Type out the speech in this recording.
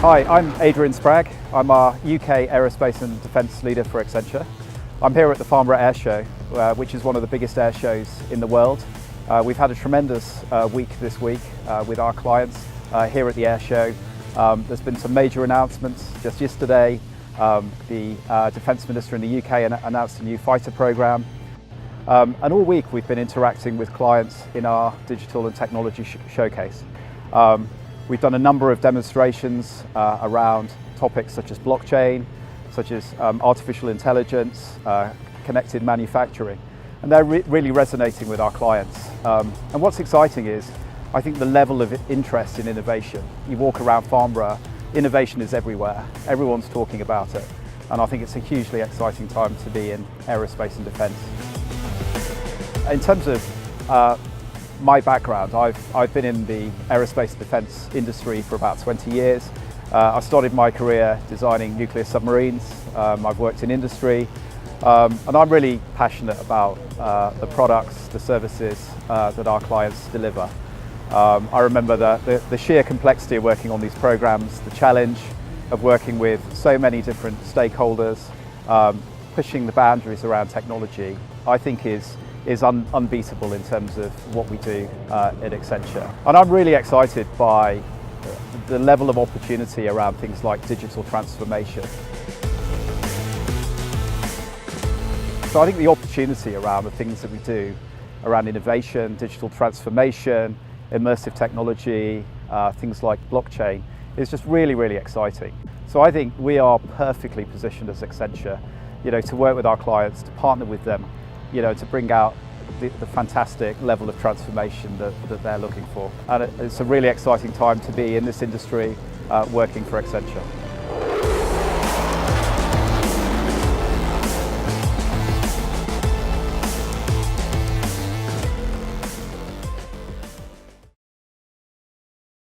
Hi, I'm Adrian Spragg. I'm our UK Aerospace and Defence Leader for Accenture. I'm here at the Farnborough Airshow, which is one of the biggest air shows in the world. We've had a tremendous week this week with our clients here at the Airshow. There's been some major announcements. Just yesterday, the Defence Minister in the UK announced a new fighter programme. And all week we've been interacting with clients in our digital and technology showcase. We've done a number of demonstrations around topics such as blockchain, such as artificial intelligence, connected manufacturing, and they're really resonating with our clients. And what's exciting is, I think the level of interest in innovation. You walk around Farnborough, innovation is everywhere. Everyone's talking about it, and I think it's a hugely exciting time to be in aerospace and defence. In terms of my background, I've been in the aerospace and defence industry for about 20 years. I started my career designing nuclear submarines. I've worked in industry, and I'm really passionate about the products, the services that our clients deliver. I remember the sheer complexity of working on these programs, the challenge of working with so many different stakeholders, pushing the boundaries around technology, I think is unbeatable in terms of what we do at Accenture. And I'm really excited by the level of opportunity around things like digital transformation. So I think the opportunity around the things that we do around innovation, digital transformation, immersive technology, things like blockchain is just really, really exciting. So I think we are perfectly positioned as Accenture, to work with our clients, to partner with them, to bring out the fantastic level of transformation that they're looking for. And it's a really exciting time to be in this industry working for Accenture.